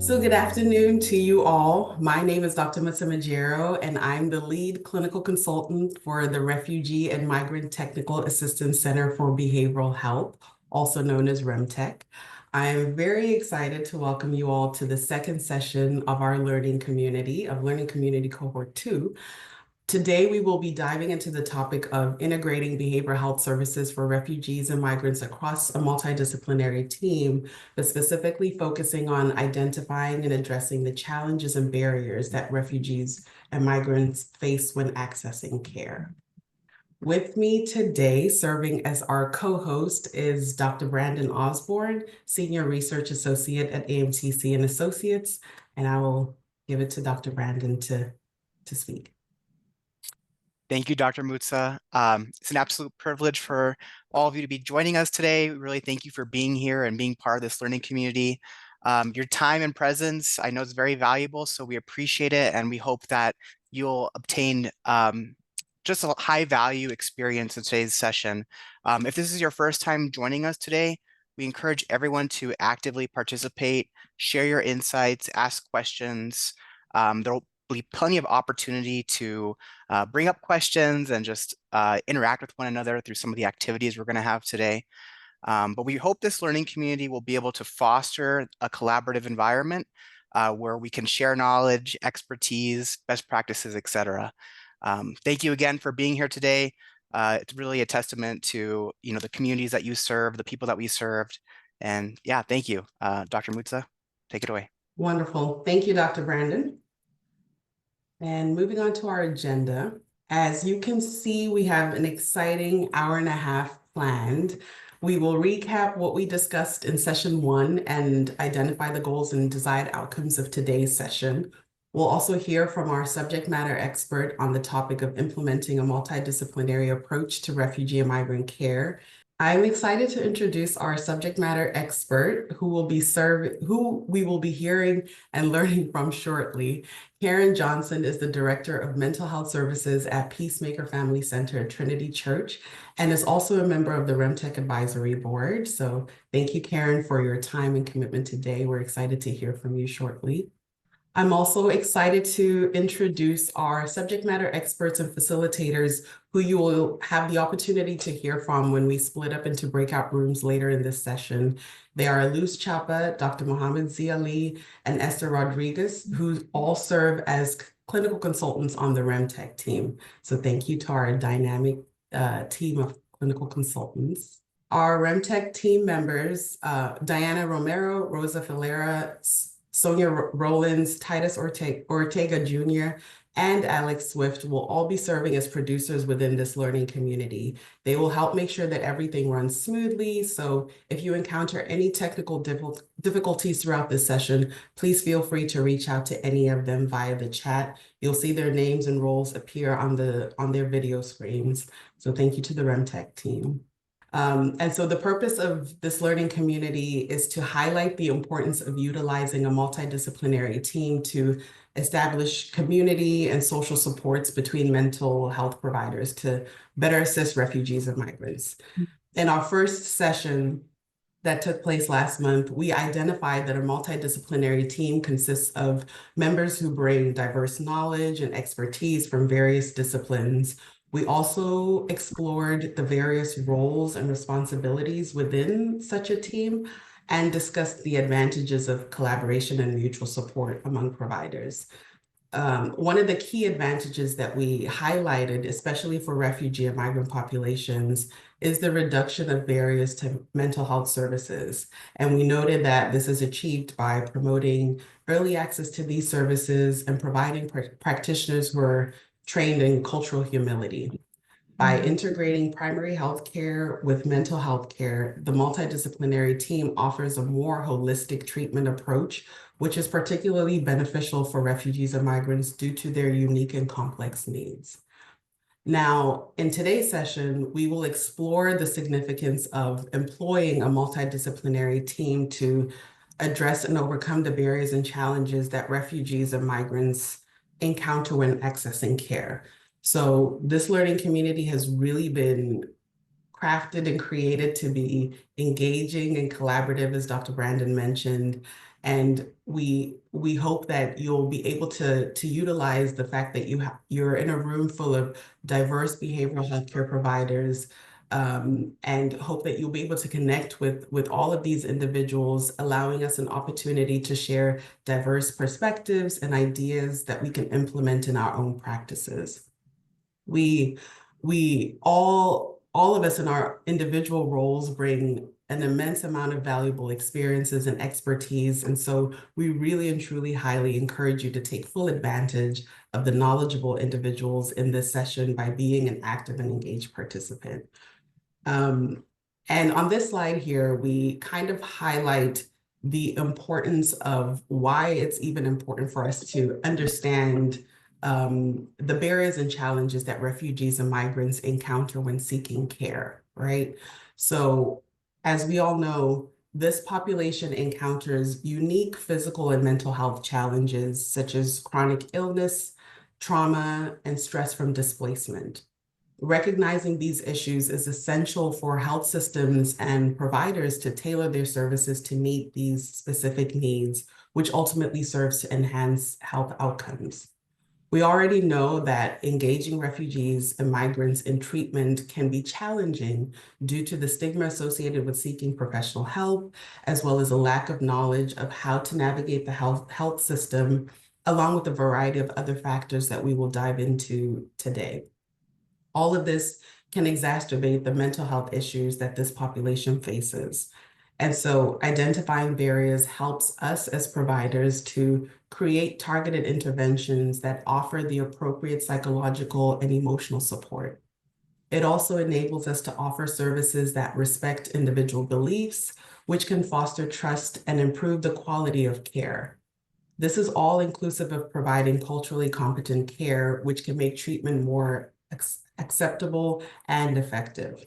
So good afternoon to you all. My name is Dr. Matsamajero, and I'm the lead clinical consultant for the Refugee and Migrant Technical Assistance Center for Behavioral Health, also known as RMTAC. I am very excited to welcome you all to the second session of our Learning Community Cohort 2. Today, we will be diving into the topic of integrating behavioral health services for refugees and migrants across a multidisciplinary team, but specifically focusing on identifying and addressing the challenges and barriers that refugees and migrants face when accessing care. With me today, serving as our co-host, is Dr. Brandon Osborne, Senior Research Associate at AMTC and Associates, and I will give it to Dr. Brandon to speak. Thank you, Dr. Mutsa. It's an absolute privilege for all of you to be joining us today. We really thank you for being here and being part of this learning community. Your time and presence, I know, is very valuable, so we appreciate it, and we hope that you'll obtain just a high value experience in today's session. If this is your first time joining us today, we encourage everyone to actively participate, share your insights, ask questions. There'll be plenty of opportunity to bring up questions and just interact with one another through some of the activities we're going to have today. But we hope this learning community will be able to foster a collaborative environment where we can share knowledge, expertise, best practices, etc. Thank you again for being here today. It's really a testament to the communities that you serve, the people that we served. And yeah, thank you. Dr. Mutsa, take it away. Wonderful. Thank you, Dr. Brandon. And moving on to our agenda, as you can see, we have an exciting hour and a half planned. We will recap what we discussed in session 1 and identify the goals and desired outcomes of today's session. We'll also hear from our subject matter expert on the topic of implementing a multidisciplinary approach to refugee and migrant care. I'm excited to introduce our subject matter expert who we will be hearing and learning from shortly. Karen Johnson is the Director of Mental Health Services at Peacemaker Family Center at Trinity Church and is also a member of the RMTAC Advisory Board. So thank you, Karen, for your time and commitment today. We're excited to hear from you shortly. I'm also excited to introduce our subject matter experts and facilitators who you will have the opportunity to hear from when we split up into breakout rooms later in this session. They are Luz Chapa, Dr. Mohammed Ziali, and Esther Rodriguez, who all serve as clinical consultants on the RMTAC team. So thank you to our dynamic team of clinical consultants. Our RMTAC team members, Diana Romero, Rosa Filera, Sonia Rollins, Titus Ortega Jr., and Alex Swift will all be serving as producers within this learning community. They will help make sure that everything runs smoothly. So if you encounter any technical difficulties throughout this session, please feel free to reach out to any of them via the chat. You'll see their names and roles appear on their video screens. So thank you to the RMTAC team. And so the purpose of this learning community is to highlight the importance of utilizing a multidisciplinary team to establish community and social supports between mental health providers to better assist refugees and migrants. In our first session that took place last month, we identified that a multidisciplinary team consists of members who bring diverse knowledge and expertise from various disciplines. We also explored the various roles and responsibilities within such a team and discussed the advantages of collaboration and mutual support among providers. One of the key advantages that we highlighted, especially for refugee and migrant populations, is the reduction of barriers to mental health services. And we noted that this is achieved by promoting early access to these services and providing practitioners who are trained in cultural humility. By integrating primary health care with mental health care, the multidisciplinary team offers a more holistic treatment approach, which is particularly beneficial for refugees and migrants due to their unique and complex needs. Now, in today's session, we will explore the significance of employing a multidisciplinary team to address and overcome the barriers and challenges that refugees and migrants encounter when accessing care. So this learning community has really been crafted and created to be engaging and collaborative, as Dr. Brandon mentioned. And we hope that you'll be able to utilize the fact that you're in a room full of diverse behavioral healthcare providers, and hope that you'll be able to connect with all of these individuals, allowing us an opportunity to share diverse perspectives and ideas that we can implement in our own practices. We all of us in our individual roles bring an immense amount of valuable experiences and expertise. And so we really and truly highly encourage you to take full advantage of the knowledgeable individuals in this session by being an active and engaged participant. And on this slide here, we kind of highlight the importance of why it's even important for us to understand the barriers and challenges that refugees and migrants encounter when seeking care, right? So as we all know, this population encounters unique physical and mental health challenges such as chronic illness, trauma, and stress from displacement. Recognizing these issues is essential for health systems and providers to tailor their services to meet these specific needs, which ultimately serves to enhance health outcomes. We already know that engaging refugees and migrants in treatment can be challenging due to the stigma associated with seeking professional help, as well as a lack of knowledge of how to navigate the health system, along with a variety of other factors that we will dive into today. All of this can exacerbate the mental health issues that this population faces. And so identifying barriers helps us as providers to create targeted interventions that offer the appropriate psychological and emotional support. It also enables us to offer services that respect individual beliefs, which can foster trust and improve the quality of care. This is all inclusive of providing culturally competent care, which can make treatment more acceptable and effective.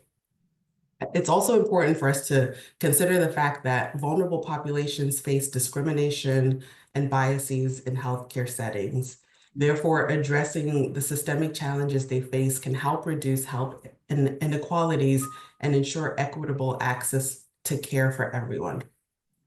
It's also important for us to consider the fact that vulnerable populations face discrimination and biases in healthcare settings. Therefore, addressing the systemic challenges they face can help reduce health inequalities and ensure equitable access to care for everyone.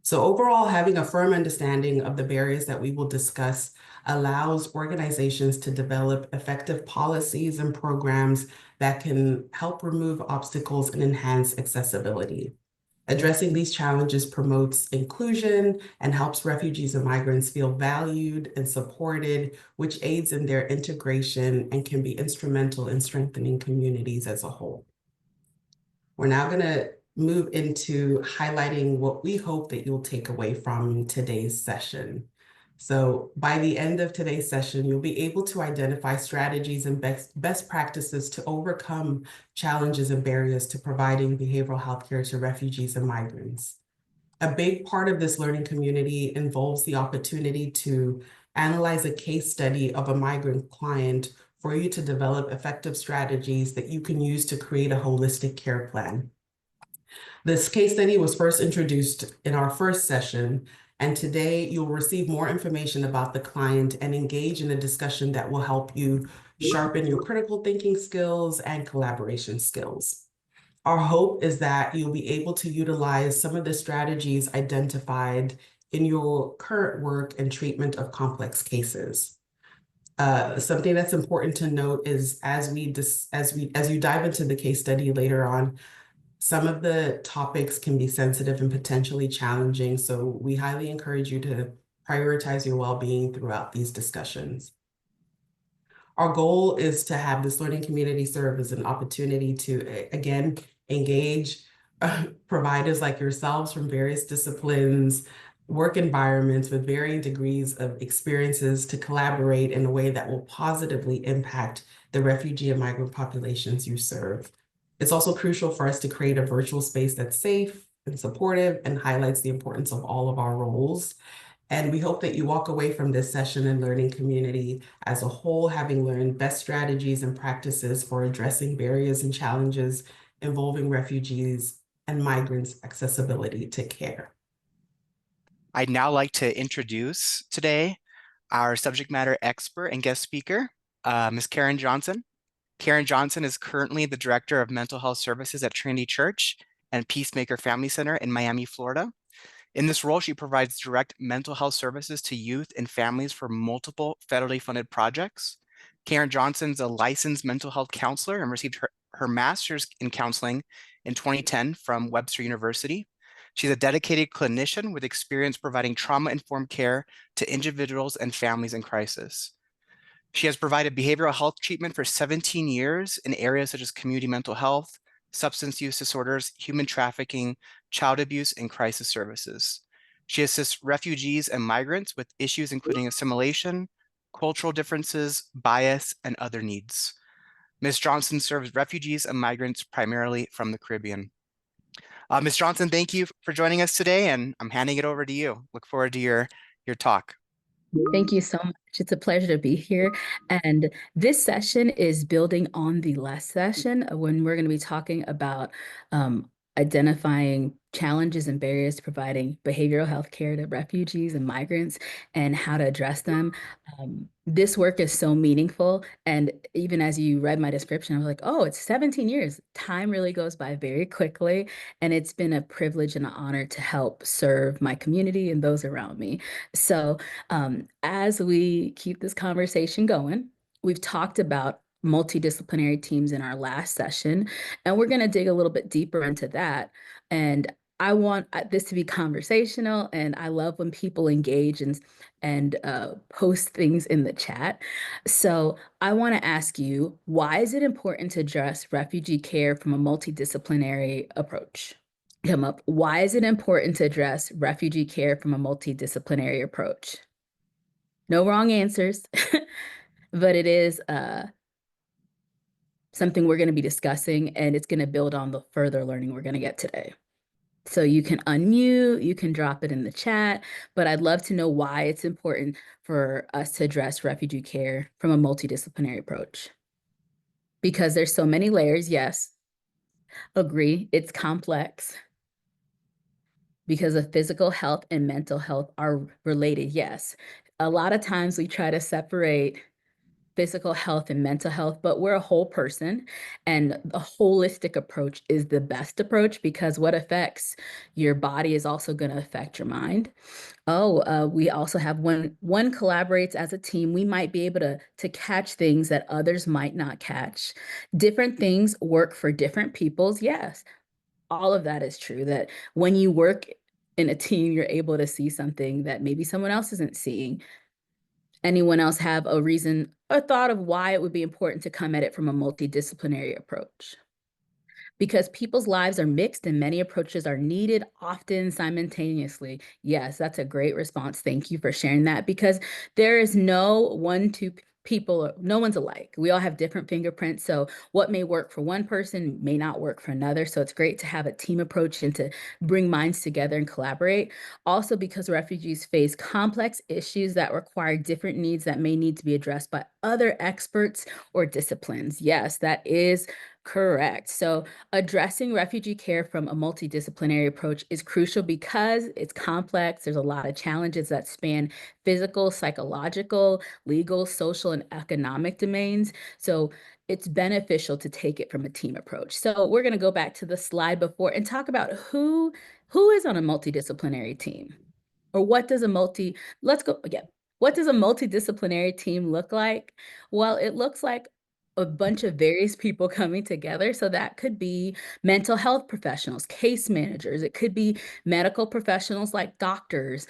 So overall, having a firm understanding of the barriers that we will discuss allows organizations to develop effective policies and programs that can help remove obstacles and enhance accessibility. Addressing these challenges promotes inclusion and helps refugees and migrants feel valued and supported, which aids in their integration and can be instrumental in strengthening communities as a whole. We're now going to move into highlighting what we hope that you'll take away from today's session. So by the end of today's session, you'll be able to identify strategies and best practices to overcome challenges and barriers to providing behavioral health care to refugees and migrants. A big part of this learning community involves the opportunity to analyze a case study of a migrant client for you to develop effective strategies that you can use to create a holistic care plan. This case study was first introduced in our first session, and today you'll receive more information about the client and engage in a discussion that will help you sharpen your critical thinking skills and collaboration skills. Our hope is that you'll be able to utilize some of the strategies identified in your current work and treatment of complex cases. Something that's important to note is as you dive into the case study later on, some of the topics can be sensitive and potentially challenging, so we highly encourage you to prioritize your well-being throughout these discussions. Our goal is to have this learning community serve as an opportunity to, again, engage providers like yourselves from various disciplines, work environments with varying degrees of experiences to collaborate in a way that will positively impact the refugee and migrant populations you serve. It's also crucial for us to create a virtual space that's safe and supportive and highlights the importance of all of our roles. And we hope that you walk away from this session and learning community as a whole, having learned best strategies and practices for addressing barriers and challenges involving refugees and migrants' accessibility to care. I'd now like to introduce today our subject matter expert and guest speaker, Ms. Karen Johnson. Karen Johnson is currently the Director of Mental Health Services at Trinity Church and Peacemaker Family Center in Miami, Florida. In this role, she provides direct mental health services to youth and families for multiple federally funded projects. Karen Johnson's a licensed mental health counselor and received her master's in counseling in 2010 from Webster University. She's a dedicated clinician with experience providing trauma-informed care to individuals and families in crisis. She has provided behavioral health treatment for 17 years in areas such as community mental health, substance use disorders, human trafficking, child abuse, and crisis services. She assists refugees and migrants with issues including assimilation, cultural differences, bias, and other needs. Ms. Johnson serves refugees and migrants primarily from the Caribbean. Ms. Johnson, thank you for joining us today, and I'm handing it over to you. Look forward to your talk. Thank you so much. It's a pleasure to be here. And this session is building on the last session when we're going to be talking about identifying challenges and barriers to providing behavioral health care to refugees and migrants and how to address them. This work is so meaningful. And even as you read my description, I was like, oh, it's 17 years. Time really goes by very quickly. And it's been a privilege and an honor to help serve my community and those around me. So as we keep this conversation going, we've talked about multidisciplinary teams in our last session, and we're going to dig a little bit deeper into that. And I want this to be conversational, and I love when people engage and post things in the chat. So I want to ask you, why is it important to address refugee care from a multidisciplinary approach? Come up. Why is it important to address refugee care from a multidisciplinary approach? No wrong answers, but it is something we're going to be discussing, and it's going to build on the further learning we're going to get today. So you can unmute, you can drop it in the chat, but I'd love to know why it's important for us to address refugee care from a multidisciplinary approach. Because there's so many layers, yes, agree, it's complex. Because of physical health and mental health are related, yes. A lot of times we try to separate physical health and mental health, but we're a whole person, and the holistic approach is the best approach because what affects your body is also going to affect your mind. We also have when one collaborates as a team, we might be able to catch things that others might not catch. Different things work for different peoples. Yes, all of that is true, that when you work in a team, you're able to see something that maybe someone else isn't seeing. Anyone else have a reason or thought of why it would be important to come at it from a multidisciplinary approach? Because people's lives are mixed and many approaches are needed, often simultaneously. Yes, that's a great response. Thank you for sharing that, because there is no two people, no one's alike. We all have different fingerprints. So what may work for one person may not work for another. So it's great to have a team approach and to bring minds together and collaborate. Also, because refugees face complex issues that require different needs that may need to be addressed by other experts or disciplines. Yes, that is correct. So addressing refugee care from a multidisciplinary approach is crucial because it's complex. There's a lot of challenges that span physical, psychological, legal, social, and economic domains. So it's beneficial to take it from a team approach. So we're going to go back to the slide before and talk about who is on a multidisciplinary team, or what does let's go again. What does a multidisciplinary team look like? Well, it looks like a bunch of various people coming together. So that could be mental health professionals, case managers. It could be medical professionals like doctors,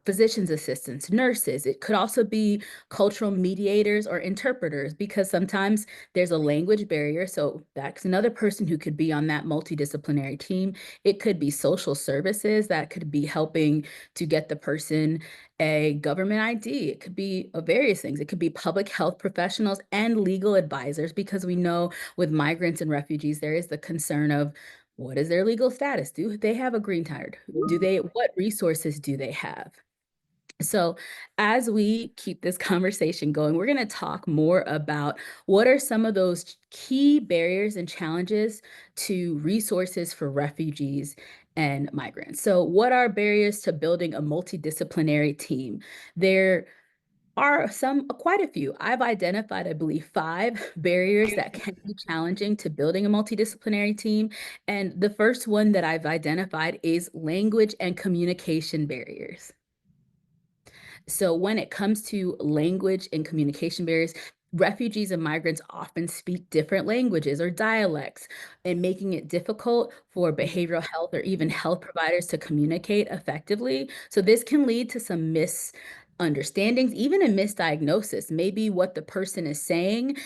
physician's assistants, nurses. It could also be cultural mediators or interpreters, because sometimes there's a language barrier. So that's another person who could be on that multidisciplinary team. It could be social services that could be helping to get the person a government ID. It could be various things. It could be public health professionals and legal advisors, because we know with migrants and refugees, there is the concern of what is their legal status? Do they have a green card? What resources do they have? So as we keep this conversation going, we're going to talk more about what are some of those key barriers and challenges to resources for refugees and migrants. So what are barriers to building a multidisciplinary team? are quite a few. I've identified, I believe, 5 barriers that can be challenging to building a multidisciplinary team. And the first one that I've identified is language and communication barriers. So when it comes to language and communication barriers, refugees and migrants often speak different languages or dialects, and making it difficult for behavioral health or even health providers to communicate effectively. So this can lead to some misunderstandings, even a misdiagnosis. Maybe what the person is saying,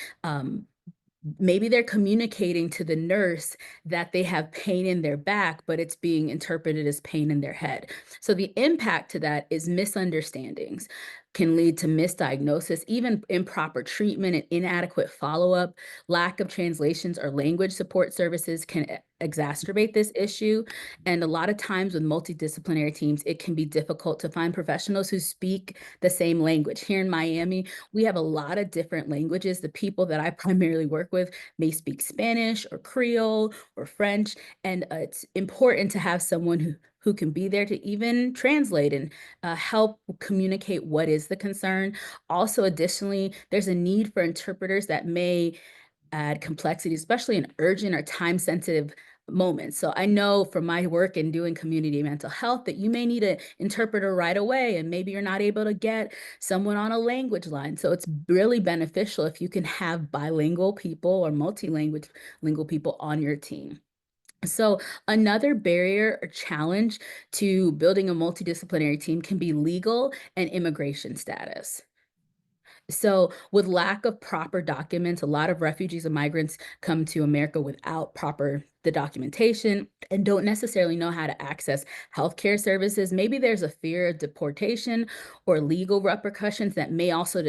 maybe they're communicating to the nurse that they have pain in their back, but it's being interpreted as pain in their head. So the impact to that is misunderstandings can lead to misdiagnosis, even improper treatment and inadequate follow-up. Lack of translations or language support services can exacerbate this issue. And a lot of times with multidisciplinary teams, it can be difficult to find professionals who speak the same language. Here in Miami, we have a lot of different languages. The people that I primarily work with may speak Spanish or Creole or French, and it's important to have someone who can be there to even translate and help communicate what is the concern. Also, additionally, there's a need for interpreters that may add complexity, especially in urgent or time-sensitive moments. So I know from my work in doing community mental health that you may need an interpreter right away, and maybe you're not able to get someone on a language line. So it's really beneficial if you can have bilingual people or lingual people on your team. So another barrier or challenge to building a multidisciplinary team can be legal and immigration status. So with lack of proper documents, a lot of refugees and migrants come to America without the documentation and don't necessarily know how to access healthcare services. Maybe there's a fear of deportation or legal repercussions that may also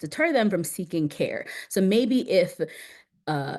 deter them from seeking care. So maybe if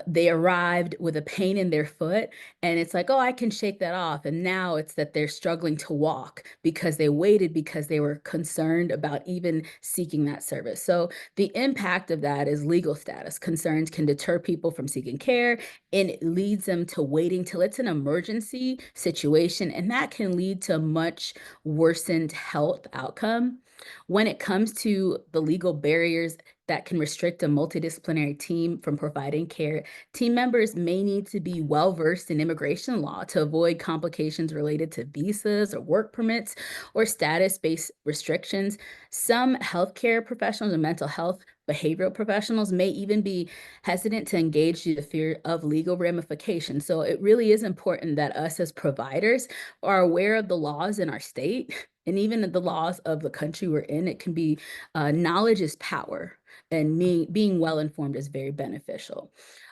they arrived with a pain in their foot and it's like, oh, I can shake that off. And now it's that they're struggling to walk because they waited because they were concerned about even seeking that service. So the impact of that is legal status. Concerns can deter people from seeking care, and it leads them to waiting till it's an emergency situation. And that can lead to much worsened health outcome. When it comes to the legal barriers that can restrict a multidisciplinary team from providing care, team members may need to be well-versed in immigration law to avoid complications related to visas or work permits or status-based restrictions. Some healthcare professionals and mental health behavioral professionals may even be hesitant to engage due to fear of legal ramifications. So it really is important that us as providers are aware of the laws in our state and even the laws of the country we're in. It can be knowledge is power, and being well informed is very beneficial.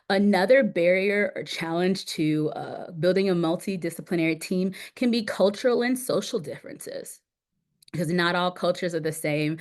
Another barrier or challenge to building a multidisciplinary team can be cultural and social differences, because not all cultures are the same.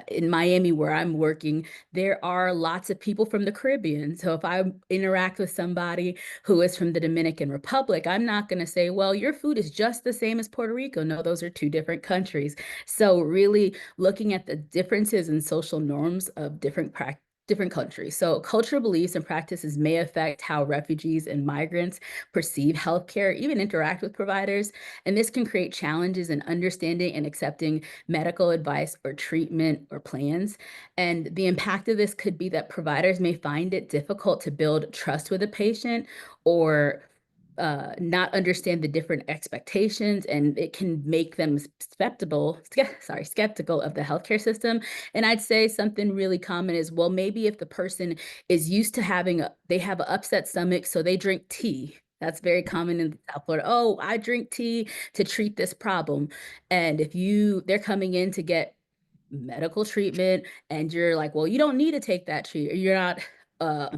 In Miami, where I'm working, there are lots of people from the Caribbean. So if I interact with somebody who is from the Dominican Republic, I'm not going to say, well, your food is just the same as Puerto Rico. No, those are 2 different countries. So really looking at the differences in social norms of different countries. So cultural beliefs and practices may affect how refugees and migrants perceive healthcare, even interact with providers. And this can create challenges in understanding and accepting medical advice or treatment or plans. And the impact of this could be that providers may find it difficult to build trust with a patient, or not understand the different expectations, and it can make them skeptical of the healthcare system. And I'd say something really common is, well, maybe if the person is used to they have an upset stomach, so they drink tea. That's very common in South Florida. Oh, I drink tea to treat this problem. And if they're coming in to get medical treatment and you're like, well, you don't need to take that treatment, or you're not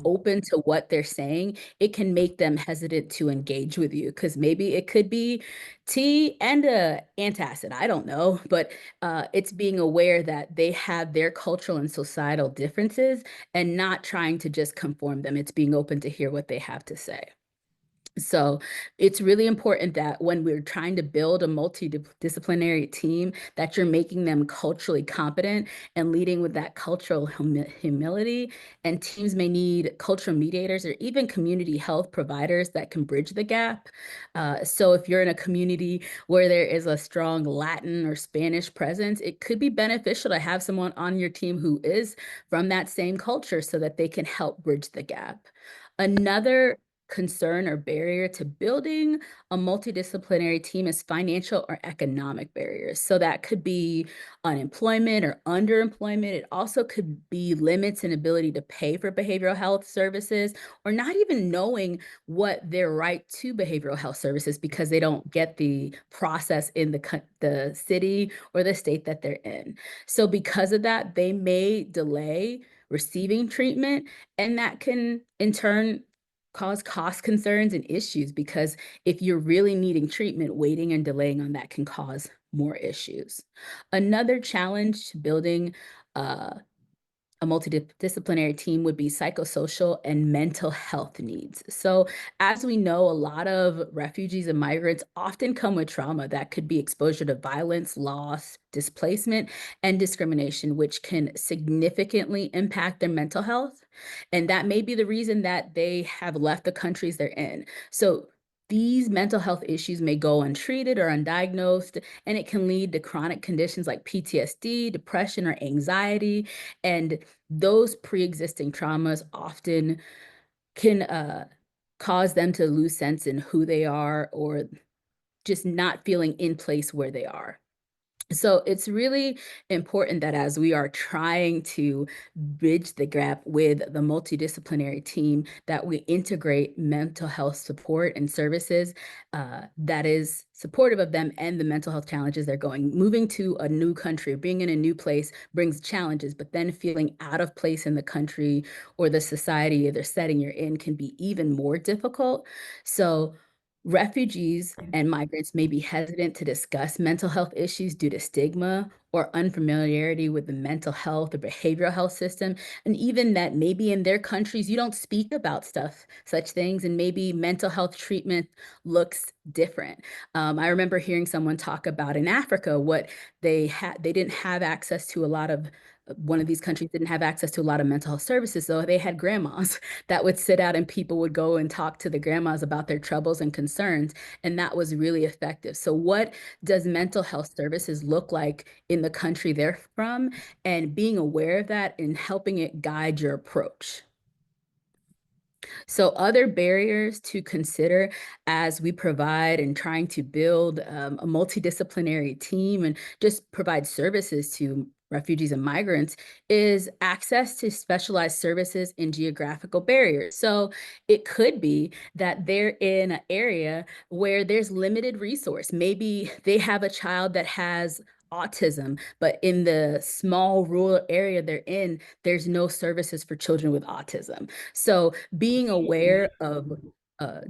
open to what they're saying, it can make them hesitant to engage with you, because maybe it could be tea and a antacid. I don't know, but it's being aware that they have their cultural and societal differences and not trying to just conform them. It's being open to hear what they have to say. So it's really important that when we're trying to build a multidisciplinary team, that you're making them culturally competent and leading with that cultural humility. And teams may need cultural mediators or even community health providers that can bridge the gap. So if you're in a community where there is a strong Latin or Spanish presence, it could be beneficial to have someone on your team who is from that same culture so that they can help bridge the gap. Another concern or barrier to building a multidisciplinary team is financial or economic barriers. So that could be unemployment or underemployment. It also could be limits in ability to pay for behavioral health services, or not even knowing what their right to behavioral health services because they don't get the process in the city or the state that they're in. So because of that, they may delay receiving treatment, and that can in turn cause cost concerns and issues, because if you're really needing treatment, waiting and delaying on that can cause more issues. Another challenge to building a multidisciplinary team would be psychosocial and mental health needs. So as we know, a lot of refugees and migrants often come with trauma that could be exposure to violence, loss, displacement, and discrimination, which can significantly impact their mental health. And that may be the reason that they have left the countries they're in. So these mental health issues may go untreated or undiagnosed, and it can lead to chronic conditions like PTSD, depression, or anxiety. And those pre-existing traumas often can cause them to lose sense in who they are, or just not feeling in place where they are. So it's really important that as we are trying to bridge the gap with the multidisciplinary team, that we integrate mental health support and services that is supportive of them and the mental health challenges they're going. Moving to a new country, being in a new place brings challenges, but then feeling out of place in the country or the society or the setting you're in can be even more difficult. So refugees and migrants may be hesitant to discuss mental health issues due to stigma or unfamiliarity with the mental health or behavioral health system, and even that maybe in their countries you don't speak about such things, and maybe mental health treatment looks different. I remember hearing someone talk about in Africa what they didn't have access to a lot of. One of these countries didn't have access to a lot of mental health services, so they had grandmas that would sit out and people would go and talk to the grandmas about their troubles and concerns. And that was really effective. So what does mental health services look like in the country they're from? And being aware of that and helping it guide your approach. So other barriers to consider as we provide and trying to build a multidisciplinary team and just provide services to refugees and migrants is access to specialized services and geographical barriers. So it could be that they're in an area where there's limited resource. Maybe they have a child that has autism, but in the small rural area they're in, there's no services for children with autism. So being aware of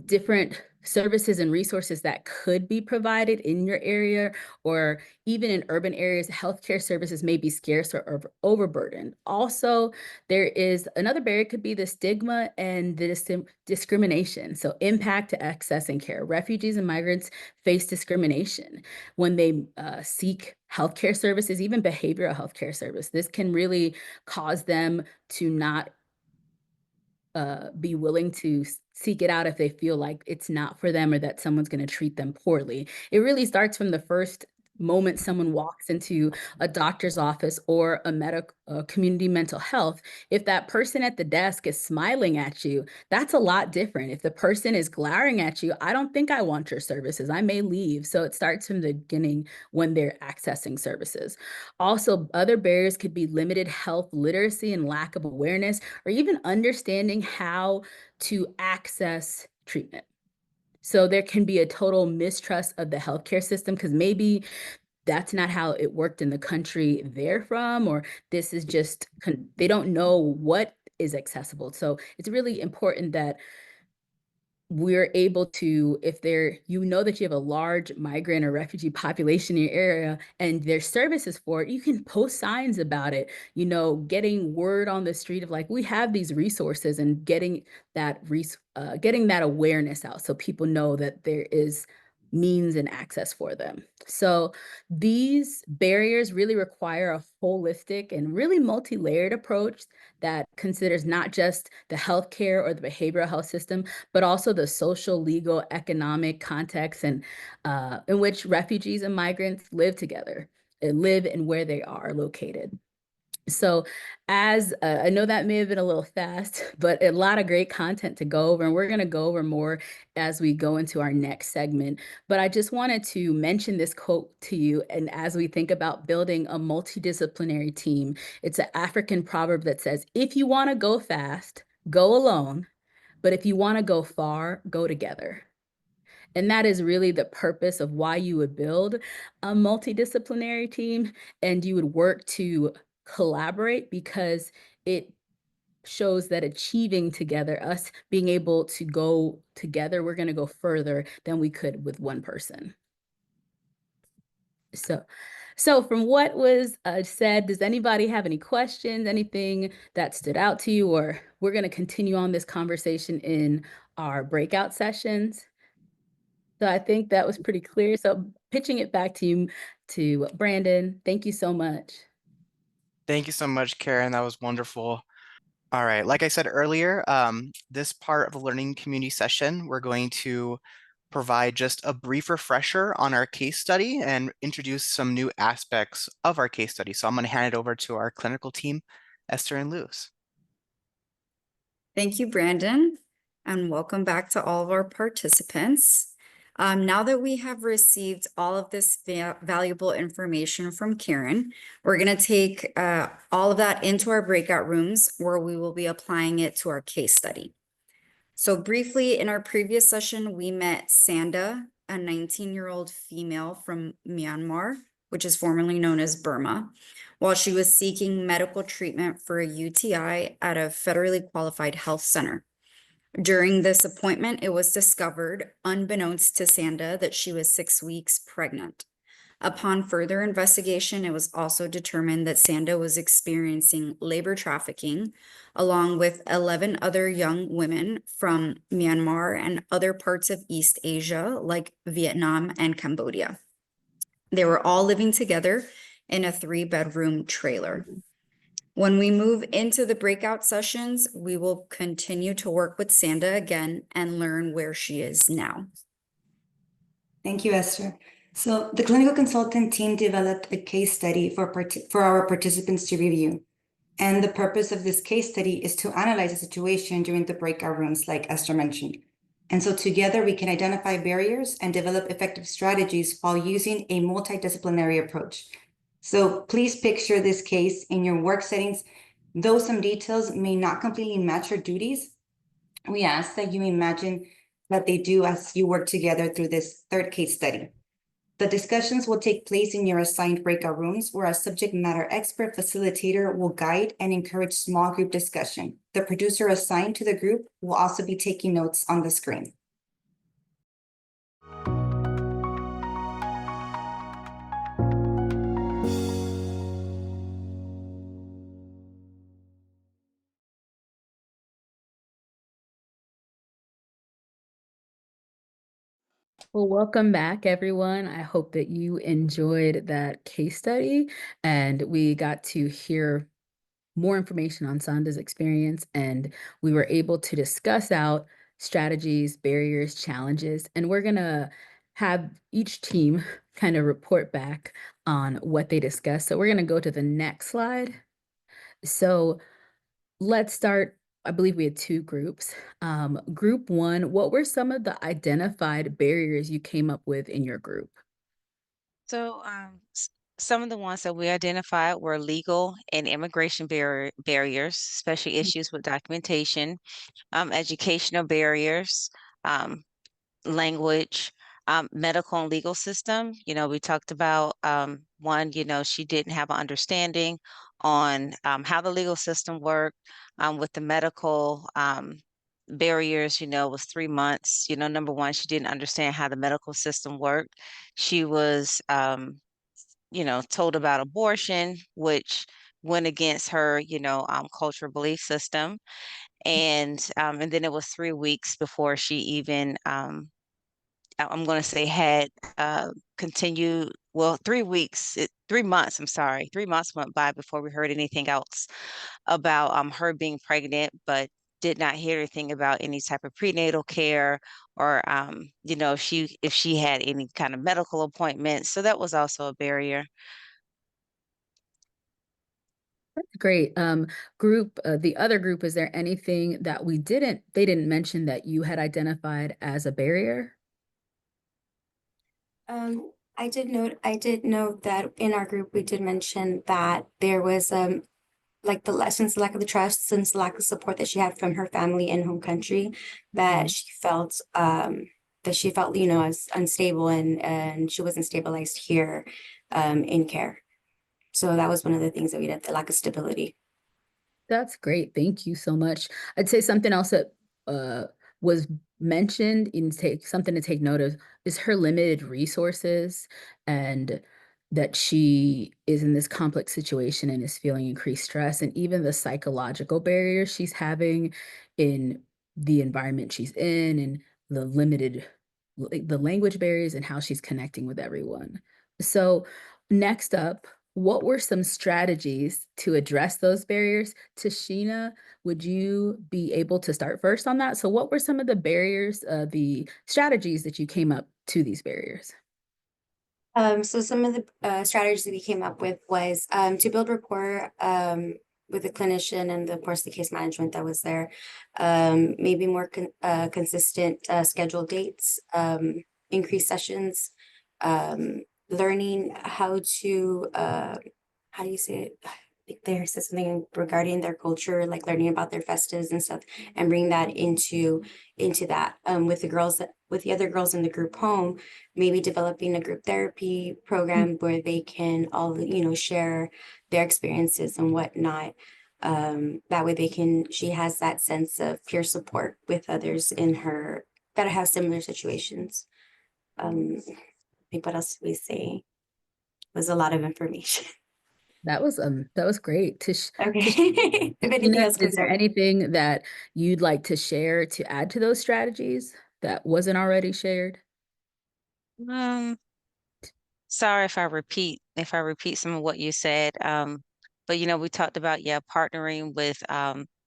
different services and resources that could be provided in your area, or even in urban areas, healthcare services may be scarce or overburdened. Also, there is another barrier, could be the stigma and the discrimination. So impact to accessing care. Refugees and migrants face discrimination when they seek healthcare services, even behavioral healthcare service. This can really cause them to not be willing to seek it out if they feel like it's not for them or that someone's going to treat them poorly. It really starts from the first moment someone walks into a doctor's office or a community mental health. If that person at the desk is smiling at you, that's a lot different. If the person is glaring at you, I don't think I want your services, I may leave. So it starts from the beginning when they're accessing services. Also, other barriers could be limited health literacy and lack of awareness, or even understanding how to access treatment. So there can be a total mistrust of the healthcare system because maybe that's not how it worked in the country they're from, or this is just, they don't know what is accessible. So it's really important that we're able to, if there, you know that you have a large migrant or refugee population in your area and there's services for it, you can post signs about it, you know, getting word on the street of like, we have these resources, and getting that awareness out so people know that there is means and access for them. So these barriers really require a holistic and really multi-layered approach that considers not just the healthcare or the behavioral health system, but also the social, legal, economic context and in which refugees and migrants live together and live and where they are located. So as I know that may have been a little fast, but a lot of great content to go over, and we're going to go over more as we go into our next segment. But I just wanted to mention this quote to you. And as we think about building a multidisciplinary team, it's an African proverb that says, if you want to go fast, go alone. But if you want to go far, go together. And that is really the purpose of why you would build a multidisciplinary team, and you would work to collaborate, because it shows that achieving together, us being able to go together, we're going to go further than we could with one person. So from what was said, does anybody have any questions, anything that stood out to you, or we're going to continue on this conversation in our breakout sessions? So I think that was pretty clear. So pitching it back to you, to Brandon, thank you so much. Thank you so much, Karen. That was wonderful. All right, like I said earlier, this part of the learning community session, we're going to provide just a brief refresher on our case study and introduce some new aspects of our case study. So I'm going to hand it over to our clinical team, Esther and Luz. Thank you, Brandon, and welcome back to all of our participants. Now that we have received all of this valuable information from Karen, we're going to take all of that into our breakout rooms, where we will be applying it to our case study. So briefly, in our previous session, we met Sanda, a 19-year-old female from Myanmar, which is formerly known as Burma, while she was seeking medical treatment for a UTI at a federally qualified health center. During this appointment, it was discovered, unbeknownst to Sanda, that she was 6 weeks pregnant. Upon further investigation, it was also determined that Sanda was experiencing labor trafficking, along with 11 other young women from Myanmar and other parts of East Asia, like Vietnam and Cambodia. They were all living together in a 3-bedroom trailer. When we move into the breakout sessions, we will continue to work with Sanda again and learn where she is now. Thank you, Esther. So the clinical consultant team developed a case study for our participants to review. And the purpose of this case study is to analyze the situation during the breakout rooms, like Esther mentioned. And so together we can identify barriers and develop effective strategies while using a multidisciplinary approach. So please picture this case in your work settings. Though some details may not completely match your duties, we ask that you imagine that they do as you work together through this third case study. The discussions will take place in your assigned breakout rooms, where a subject matter expert facilitator will guide and encourage small group discussion. The producer assigned to the group will also be taking notes on the screen. Well, welcome back, everyone. I hope that you enjoyed that case study, and we got to hear more information on Sanda's experience, and we were able to discuss out strategies, barriers, challenges, and we're gonna have each team kind of report back on what they discussed. So we're gonna go to the next slide. So let's start. I believe we had 2 groups. Group 1, what were some of the identified barriers you came up with in your group? So, some of the ones that we identified were legal and immigration barriers, especially issues with documentation, educational barriers, language, medical and legal system. We talked about one, she didn't have an understanding on how the legal system worked with the medical barriers, was 3 months. Number one, she didn't understand how the medical system worked. She was, told about abortion, which went against her, cultural belief system. And then it was 3 weeks before she even, I'm going to say had continued, well, 3 weeks, 3 months, I'm sorry, 3 months went by before we heard anything else about her being pregnant, but did not hear anything about any type of prenatal care or if she had any kind of medical appointments. So that was also a barrier. Great. The other group, is there anything that they didn't mention that you had identified as a barrier? I did note that in our group, we did mention that there was like the lessons, lack of the trust, since the lack of support that she had from her family and home country, that she felt as unstable and she wasn't stabilized here in care. So that was one of the things that we did, the lack of stability. That's great. Thank you so much. I'd say something else that was mentioned something to take note of is her limited resources, and that she is in this complex situation and is feeling increased stress, and even the psychological barriers she's having in the environment she's in, and the language barriers and how she's connecting with everyone. So next up, what were some strategies to address those barriers? Tashina, would you be able to start first on that? So what were some of the barriers, the strategies that you came up to these barriers? So some of the strategies that we came up with was to build rapport with the clinician and of course the case management that was there. Maybe more consistent scheduled dates, increased sessions, learning how to how do you say it? I think there says something regarding their culture, like learning about their festives and stuff, and bring that into that with the other girls in the group home, maybe developing a group therapy program where they can all share their experiences and whatnot. That way she has that sense of peer support with others in her that have similar situations. I think what else did we say? It was a lot of information. That was great. Okay. If anything Tina, else is there concerned. anything that you'd like to share to add to those strategies that wasn't already shared? Sorry if I repeat some of what you said. But we talked about, partnering with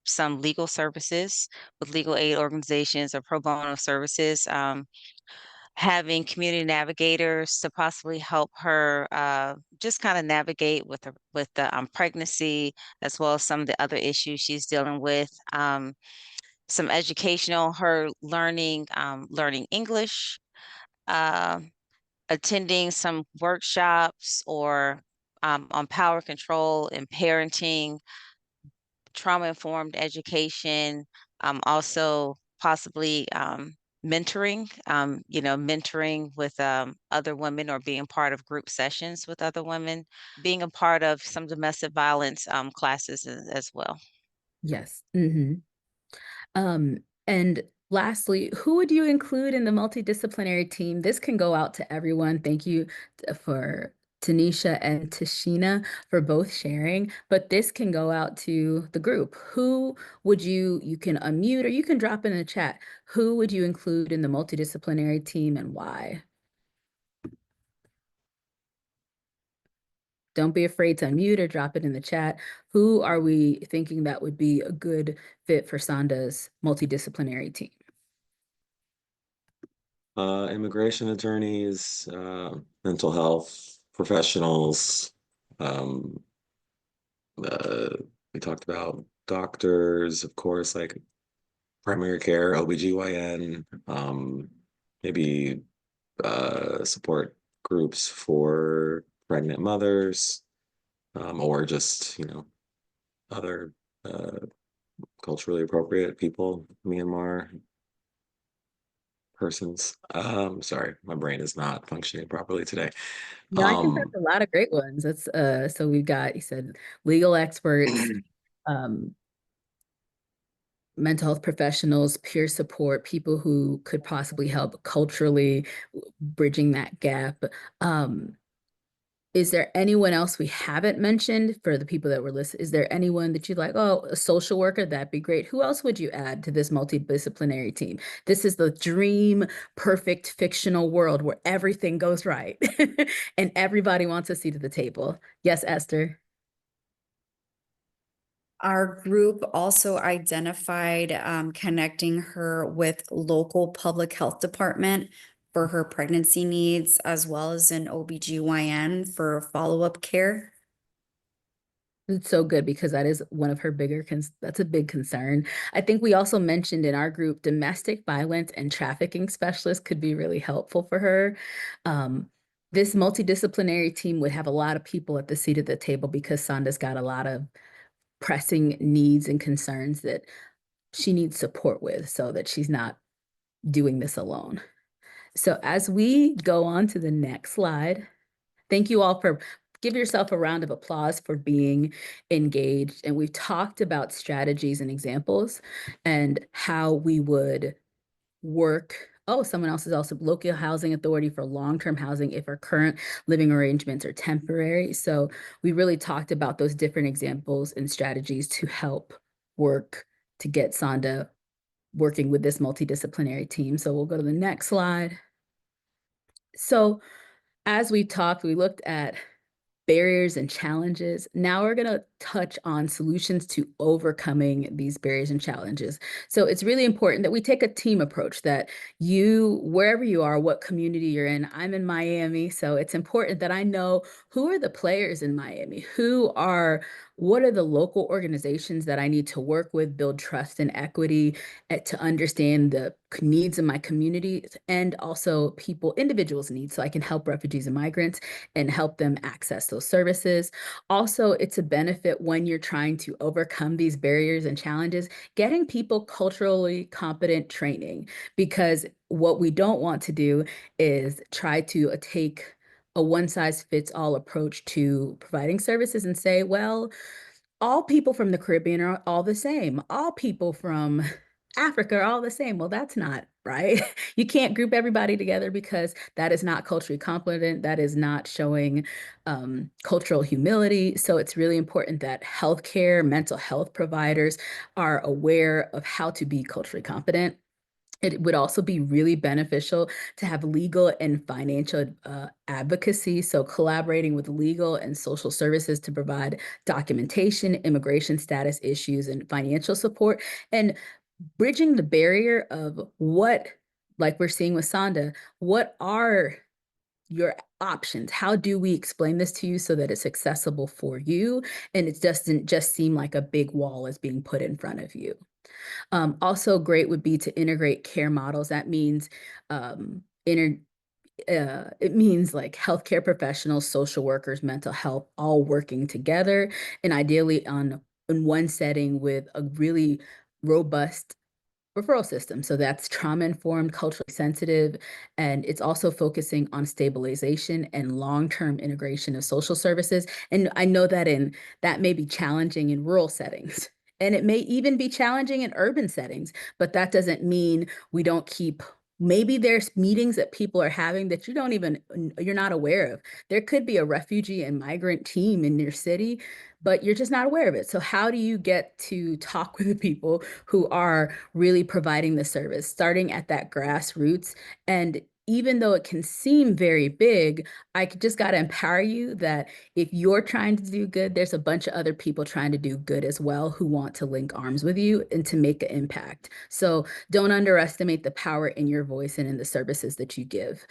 some legal services, with legal aid organizations or pro bono services, having community navigators to possibly help her just kind of navigate with the pregnancy, as well as some of the other issues she's dealing with. Some educational, her learning English, attending some workshops or on power control and parenting, trauma-informed education, also possibly mentoring with other women, or being part of group sessions with other women, being a part of some domestic violence classes as well. Yes. And lastly, who would you include in the multidisciplinary team? This can go out to everyone. Thank you for Tanisha and Tashina for both sharing, but this can go out to the group. Who would you can unmute or you can drop in the chat. Who would you include in the multidisciplinary team and why? Don't be afraid to unmute or drop it in the chat. Who are we thinking that would be a good fit for Sonda's multidisciplinary team? Immigration attorneys, mental health professionals. We talked about doctors, of course, like primary care, OBGYN, maybe support groups for pregnant mothers, or just, other culturally appropriate people, Myanmar persons. Sorry, my brain is not functioning properly today. No, I think that's a lot of great ones. That's so we've got, you said, legal experts, mental health professionals, peer support, people who could possibly help culturally bridging that gap. Is there anyone else we haven't mentioned for the people that were listening? Is there anyone that you'd like, oh, a social worker, that'd be great. Who else would you add to this multidisciplinary team? This is the dream, perfect fictional world where everything goes right and everybody wants a seat at the table. Yes, Esther. Our group also identified connecting her with local public health department for her pregnancy needs, as well as an OBGYN for follow-up care. It's so good because that is one of her bigger, that's a big concern. I think we also mentioned in our group, domestic violence and trafficking specialists could be really helpful for her. This multidisciplinary team would have a lot of people at the seat at the table because Sonda's got a lot of pressing needs and concerns that she needs support with so that she's not doing this alone. So as we go on to the next slide, thank you all for, give yourself a round of applause for being engaged. And we've talked about strategies and examples and how we would work. Oh, someone else is also local housing authority for long-term housing if our current living arrangements are temporary. So we really talked about those different examples and strategies to help work to get Sonda working with this multidisciplinary team. So we'll go to the next slide. So as we talked, we looked at barriers and challenges. Now we're going to touch on solutions to overcoming these barriers and challenges. So it's really important that we take a team approach, that you, wherever you are, what community you're in. I'm in Miami, so it's important that I know who are the players in Miami, what are the local organizations that I need to work with, build trust and equity, to understand the needs of my community and also individuals' needs, so I can help refugees and migrants and help them access those services. Also, it's a benefit when you're trying to overcome these barriers and challenges, getting people culturally competent training, because what we don't want to do is try to take a one-size-fits-all approach to providing services and say, well, all people from the Caribbean are all the same. All people from Africa are all the same. Well, that's not right. You can't group everybody together because that is not culturally competent. That is not showing cultural humility. So it's really important that healthcare, mental health providers are aware of how to be culturally competent. It would also be really beneficial to have legal and financial advocacy. So collaborating with legal and social services to provide documentation, immigration status issues, and financial support, and bridging the barrier of like we're seeing with Sonda, what are your options? How do we explain this to you so that it's accessible for you and it doesn't just seem like a big wall is being put in front of you? Also great would be to integrate care models. That means it means like healthcare professionals, social workers, mental health, all working together, and ideally in one setting with a really robust referral system. So that's trauma-informed, culturally sensitive, and it's also focusing on stabilization and long-term integration of social services. And I know that may be challenging in rural settings, and it may even be challenging in urban settings, but that doesn't mean we don't keep. Maybe there's meetings that people are having that you're not aware of. There could be a refugee and migrant team in your city, but you're just not aware of it. So how do you get to talk with the people who are really providing the service, starting at that grassroots? And even though it can seem very big, I just got to empower you that if you're trying to do good, there's a bunch of other people trying to do good as well who want to link arms with you and to make an impact. So don't underestimate the power in your voice and in the services that you give.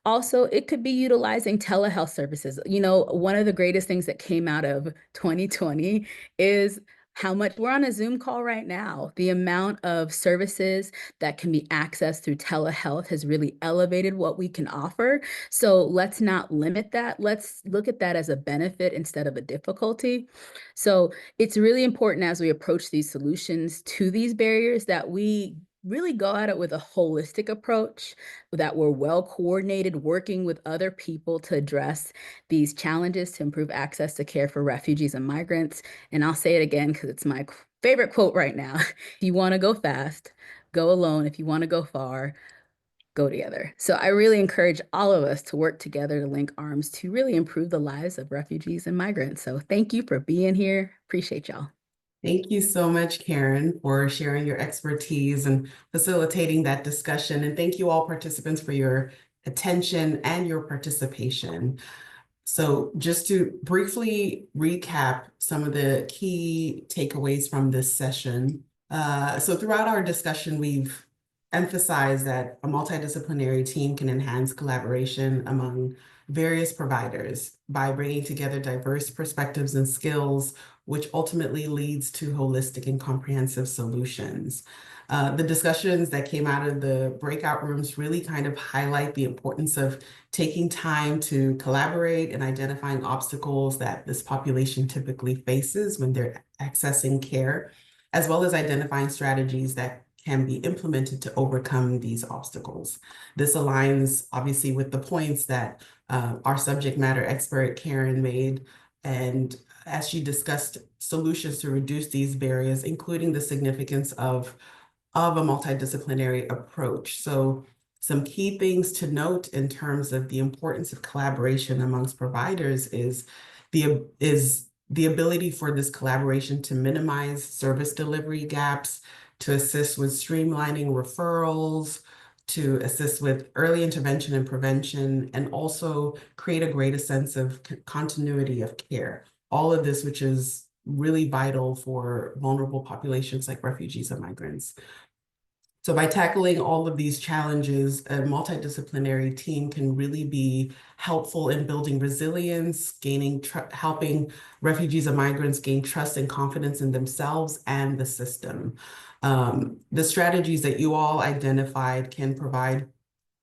Also, it could be utilizing telehealth services. You know, one of the greatest things that came out of 2020 is how much we're on a Zoom call right now. The amount of services that can be accessed through telehealth has really elevated what we can offer. So let's not limit that. Let's look at that as a benefit instead of a difficulty. So it's really important as we approach these solutions to these barriers that we really go at it with a holistic approach, that we're well coordinated, working with other people to address these challenges to improve access to care for refugees and migrants. And I'll say it again because it's my favorite quote right now. If you want to go fast, go alone. If you want to go far, go together. So I really encourage all of us to work together to link arms to really improve the lives of refugees and migrants. So thank you for being here. Appreciate y'all. Thank you so much, Karen, for sharing your expertise and facilitating that discussion. And thank you all participants for your attention and your participation. So just to briefly recap some of the key takeaways from this session. So throughout our discussion, we've emphasized that a multidisciplinary team can enhance collaboration among various providers by bringing together diverse perspectives and skills, which ultimately leads to holistic and comprehensive solutions. The discussions that came out of the breakout rooms really kind of highlight the importance of taking time to collaborate and identifying obstacles that this population typically faces when they're accessing care, as well as identifying strategies that can be implemented to overcome these obstacles. This aligns obviously with the points that our subject matter expert Karen made, and as she discussed solutions to reduce these barriers, including the significance of a multidisciplinary approach. So some key things to note in terms of the importance of collaboration amongst providers is the ability for this collaboration to minimize service delivery gaps, to assist with streamlining referrals, to assist with early intervention and prevention, and also create a greater sense of continuity of care. All of this, which is really vital for vulnerable populations like refugees and migrants. So by tackling all of these challenges, a multidisciplinary team can really be helpful in building resilience, helping refugees and migrants gain trust and confidence in themselves and the system. The strategies that you all identified can provide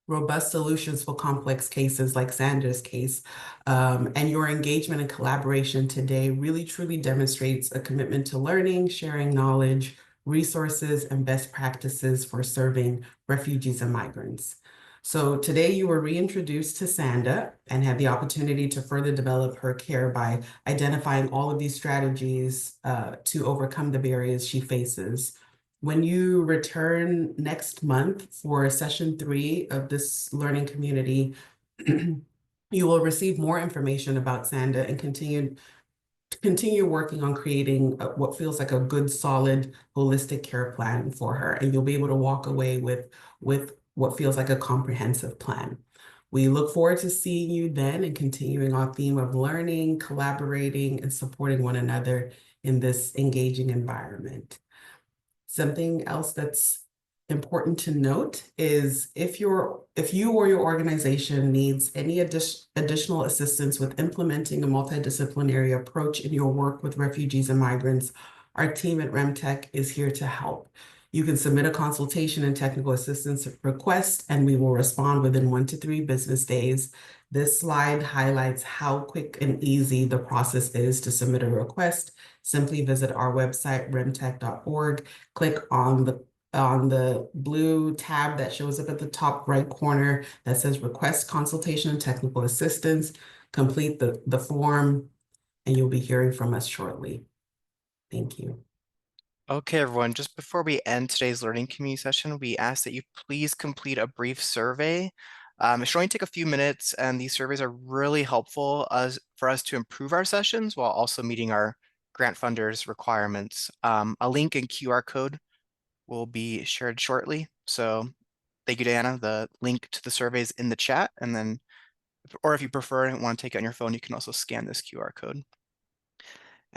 robust solutions for complex cases like Sandra's case. And your engagement and collaboration today really truly demonstrates a commitment to learning, sharing knowledge, resources, and best practices for serving refugees and migrants. So today you were reintroduced to Sanda and had the opportunity to further develop her care by identifying all of these strategies to overcome the barriers she faces. When you return next month for session 3 of this learning community, you will receive more information about Sanda and continue working on creating what feels like a good, solid, holistic care plan for her. And you'll be able to walk away with what feels like a comprehensive plan. We look forward to seeing you then and continuing our theme of learning, collaborating, and supporting one another in this engaging environment. Something else that's important to note is if you or your organization needs any additional assistance with implementing a multidisciplinary approach in your work with refugees and migrants, our team at RMTAC is here to help. You can submit a consultation and technical assistance request, and we will respond within 1 to 3 business days. This slide highlights how quick and easy the process is to submit a request. Simply visit our website, rmtac.org, click on the blue tab that shows up at the top right corner that says Request Consultation and Technical Assistance. Complete the form, and you'll be hearing from us shortly. Thank you. Okay, everyone, just before we end today's learning community session, we ask that you please complete a brief survey. It should only take a few minutes, and these surveys are really helpful for us to improve our sessions while also meeting our grant funders' requirements. A link and QR code will be shared shortly. So thank you, Diana. The link to the survey is in the chat, and then, or if you prefer and want to take it on your phone, you can also scan this QR code.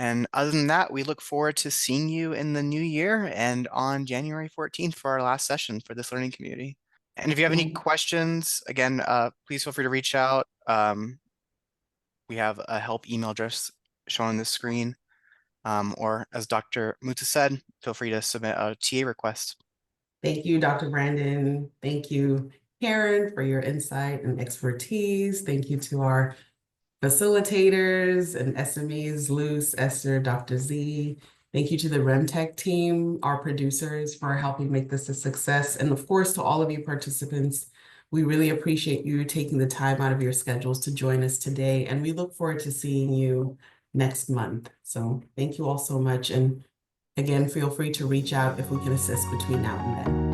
And other than that, we look forward to seeing you in the new year and on January 14th for our last session for this learning community. And if you have any questions, again, please feel free to reach out. We have a help email address shown on the screen. Or as Dr. Muta said, feel free to submit a TA request. Thank you, Dr. Brandon. Thank you, Karen, for your insight and expertise. Thank you to our facilitators and SMEs, Luce, Esther, Dr. Z. Thank you to the RMTAC team, our producers, for helping make this a success. And of course, to all of you participants, we really appreciate you taking the time out of your schedules to join us today. And we look forward to seeing you next month. So thank you all so much. And Again, feel free to reach out if we can assist between now and then.